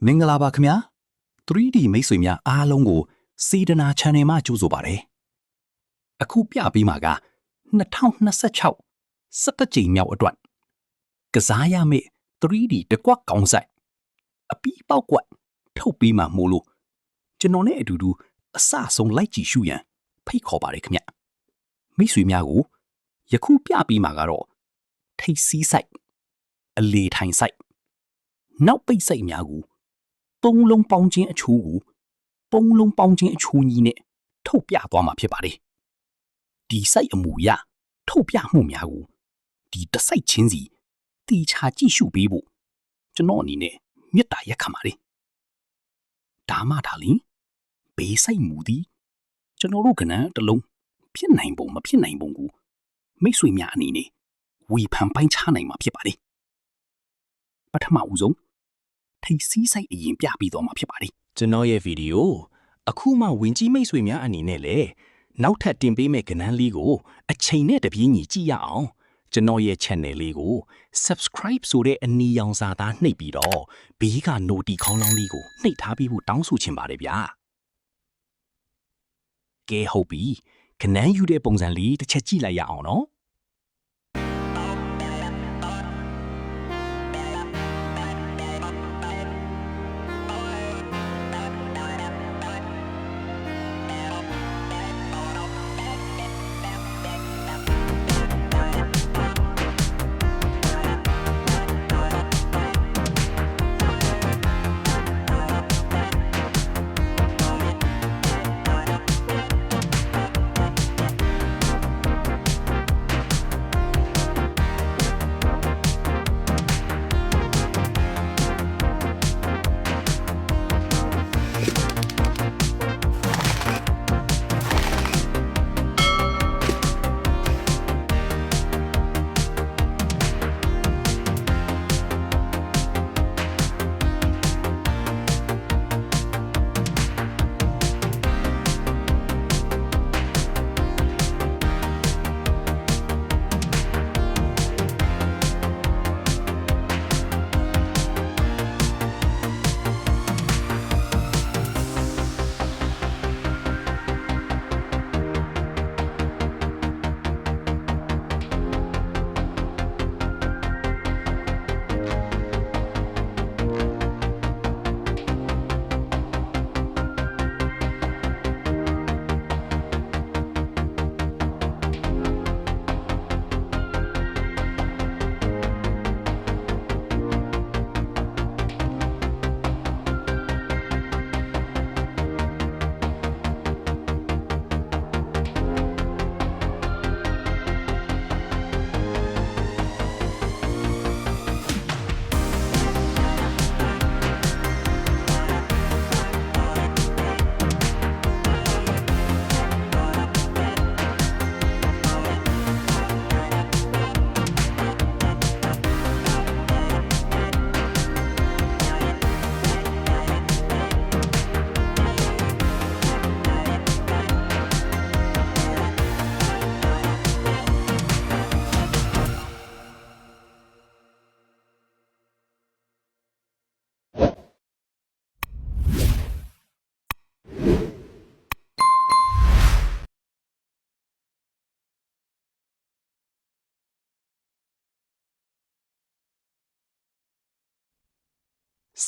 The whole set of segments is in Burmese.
မင်္ဂလာပါခင်ဗျာ 3D မိတ်ဆွေများအားလုံးကိုစေတနာ channel မှာကြိုဆိုပါရစေအခုပြပေးမှာက2026 17ကြိမ်မြောက်အတွက်ကစားရမယ့် 3D တကွက်ကောင်းဆိုင်အပီးပေါက်ကွက်ထုတ်ပေးမှာမို့လို့ကျွန်တော်နဲ့အတူတူအစဆုံးလိုက်ကြည့်ရှုရန်ဖိတ်ခေါ်ပါရခင်ဗျမိတ်ဆွေများကိုယခုပြပေးမှာကတော့ထိတ်စီးဆိုင်အလေထိုင်ဆိုင်နောက်ပိတ်ဆိုင်များကိုပုံလုံးပေါင်းခြင်းအချိုးကိုပုံလုံးပေါင်းခြင်းအချိုးကြီးနဲ့ထုတ်ပြသွားမှာဖြစ်ပါတယ်ဒီဆိုင်အမူအရထုတ်ပြမှုများကိုဒီတစ်ဆိုင်ချင်းစီတီချာကြည့်ရှုပေးဖို့ကျွန်တော်အနေနဲ့မေတ္တာရက်ခံပါတယ်ဒါမှဒါလင်းဘေးဆိုင်မူသည်ကျွန်တော်တို့ကဏ္ဍတစ်လုံးဖြစ်နိုင်ပုံမဖြစ်နိုင်ပုံကိုမိတ်ဆွေများအနေနဲ့ဝေဖန်ပိုင်းခြားနိုင်မှာဖြစ်ပါတယ်ပထမဦးဆုံးထိတ်စီးဆိုင်အရင်ပြပြီးတော့မှာဖြစ်ပါတယ် ကျွန်တော်ရဲ့ဗီဒီယိုအခုမှဝင်ကြီးမိတ်ဆွေများအနေနဲ့လည်းနောက်ထပ်တင်ပေးမယ့်ကဏ္ဍလေးကိုအချိန်နဲ့တပြေးညီကြည့်ရအောင်ကျွန်တော်ရဲ့ channel လေးကို subscribe ဆိုတဲ့အနီရောင်စာသားနှိပ်ပြီးတော့ဘေးက notification ခေါင်းလောင်းလေးကိုနှိပ်ထားပေးဖို့တောင်းဆိုချင်ပါတယ်ဗျာကဲဟုတ်ပြီကဏ္ဍယူတဲ့ပုံစံလေးတစ်ချက်ကြည့်လိုက်ရအောင်နော်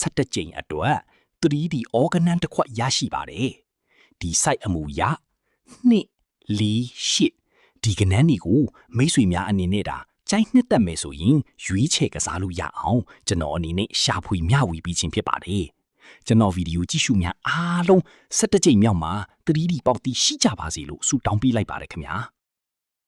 17ကြိမ်အတွက် 3D organon တစ်ခွက်ရရှိပါတယ်ဒီ site အမူအရ2 4 8ဒီကဏ္ဍတွေကိုမိတ်ဆွေများအနေနဲ့ဒါကြိုက်နှစ်သက်မယ်ဆိုရင်ရွေးချယ်ကစားလို့ရအောင်ကျွန်တော်အနေနဲ့ရှာဖွေမျှဝေပေးခြင်းဖြစ်ပါတယ်ကျွန်တော်ဗီဒီယိုကြည့်ရှုများအားလုံး17ကြိမ်မြောက်မှာ 3D ပေါက်တီးရှိကြပါစေလို့ဆုတောင်းပေးလိုက်ပါတယ်ခင်ဗျာ